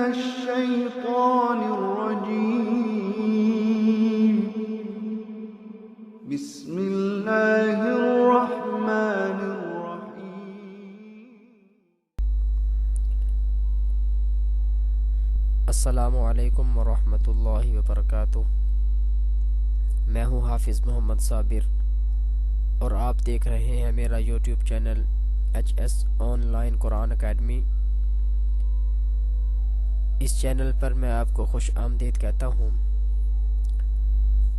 الشيطان الرجيم بسم الله الرحمن الرحيم. السلام علیکم ورحمۃ اللہ وبرکاتہ. میں ہوں حافظ محمد صابر اور آپ دیکھ رہے ہیں میرا YouTube channel HS online Quran academy. اس چینل پر میں آپ کو خوش آمدید کہتا ہوں.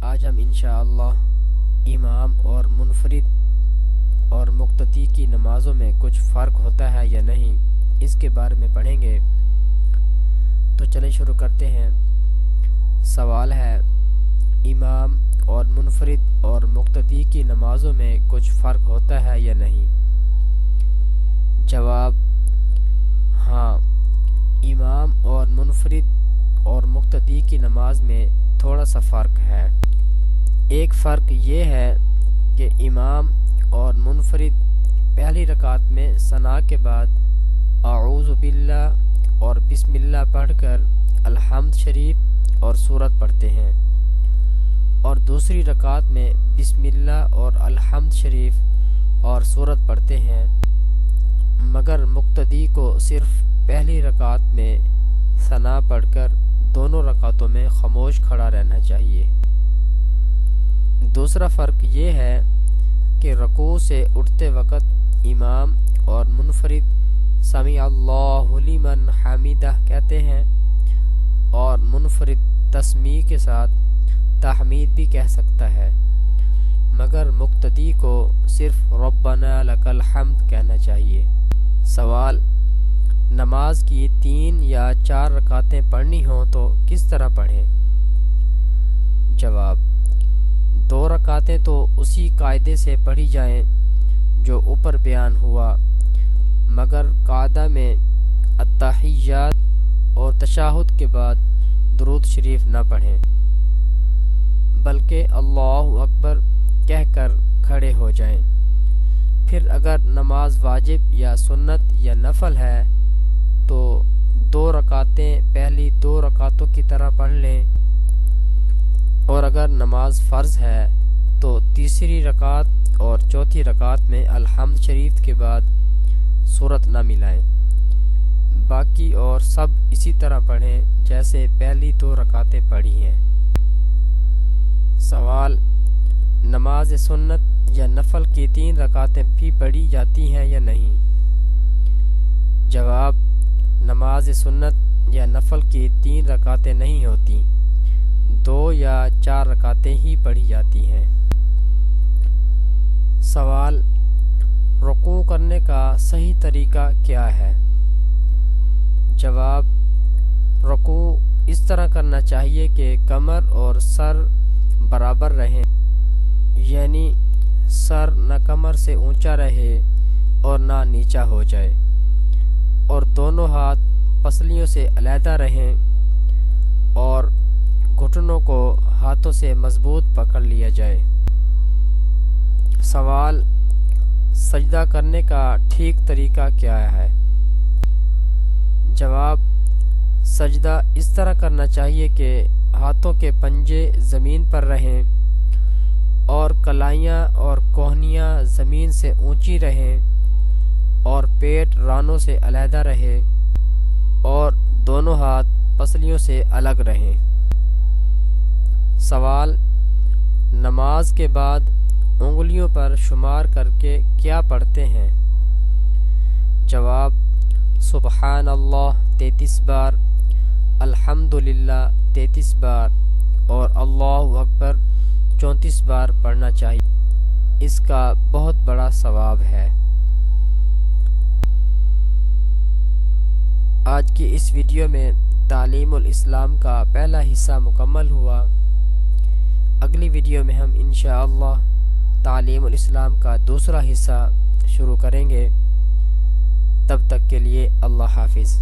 آج ہم انشاءاللہ امام اور منفرد اور مقتدی کی نمازوں میں کچھ فرق ہوتا ہے یا نہیں اس کے بارے میں پڑھیں گے. تو چلیں شروع کرتے ہیں. سوال ہے امام اور منفرد اور مقتدی کی نمازوں میں کچھ فرق ہوتا ہے یا نہیں؟ جواب ہاں، امام اور منفرد اور مقتدی کی نماز میں تھوڑا سا فرق ہے. ایک فرق یہ ہے کہ امام اور منفرد پہلی رکعت میں ثنا کے بعد اعوذ باللہ اور بسم اللہ پڑھ کر الحمد شریف اور سورت پڑھتے ہیں، اور دوسری رکعت میں بسم اللہ اور الحمد شریف اور سورت پڑھتے ہیں. مگر مقتدی کو صرف پہلی رکعت میں ثنا پڑھ کر دونوں رکعتوں میں خاموش کھڑا رہنا چاہیے. دوسرا فرق یہ ہے کہ رکوع سے اٹھتے وقت امام اور منفرد سمیع اللہ لمن حمیدہ کہتے ہیں، اور منفرد تسمیع کے ساتھ تحمید بھی کہہ سکتا ہے، مگر مقتدی کو صرف ربنا لک الحمد کہنا چاہیے. سوال: نماز کی 3 یا 4 رکعتیں پڑھنی ہوں تو کس طرح پڑھیں؟ جواب: 2 رکعتیں تو اسی قاعدے سے پڑھی جائیں جو اوپر بیان ہوا، مگر قاعدہ میں التحیات اور تشہد کے بعد درود شریف نہ پڑھیں، بلکہ اللہ اکبر کہہ کر کھڑے ہو جائیں. پھر اگر نماز واجب یا سنت یا نفل ہے تو 2 رکعتیں پہلی 2 رکعتوں کی طرح پڑھ لیں، اور اگر نماز فرض ہے تو تیسری رکعت اور چوتھی رکعت میں الحمد شریف کے بعد سورت نہ ملائیں. باقی اور سب اسی طرح پڑھیں جیسے پہلی 2 رکعتیں پڑھی ہیں. سوال: نماز سنت یا نفل کی 3 رکعتیں بھی پڑھی جاتی ہیں یا نہیں؟ جواب: نماز سنت یا نفل کی 3 رکعتیں نہیں ہوتی، 2 یا 4 رکعتیں ہی پڑھی جاتی ہیں. سوال: رکوع کرنے کا صحیح طریقہ کیا ہے؟ جواب: رکوع اس طرح کرنا چاہیے کہ کمر اور سر برابر رہیں، یعنی سر نہ کمر سے اونچا رہے اور نہ نیچا ہو جائے، اور دونوں ہاتھ پسلیوں سے علیحدہ رہیں، اور گھٹنوں کو ہاتھوں سے مضبوط پکڑ لیا جائے. سوال: سجدہ کرنے کا ٹھیک طریقہ کیا ہے؟ جواب: سجدہ اس طرح کرنا چاہیے کہ ہاتھوں کے پنجے زمین پر رہیں، اور کلائیاں اور کوہنیاں زمین سے اونچی رہیں، اور پیٹ رانوں سے علیحدہ رہے، اور دونوں ہاتھ پسلیوں سے الگ رہیں. سوال: نماز کے بعد انگلیوں پر شمار کر کے کیا پڑھتے ہیں؟ جواب: سبحان اللہ 33 بار، الحمدللہ 33 بار اور اللہ اکبر 34 بار پڑھنا چاہیے. اس کا بہت بڑا ثواب ہے. آج کی اس ویڈیو میں تعلیم الاسلام کا پہلا حصہ مکمل ہوا. اگلی ویڈیو میں ہم انشاءاللہ تعلیم الاسلام کا دوسرا حصہ شروع کریں گے. تب تک کے لیے اللہ حافظ.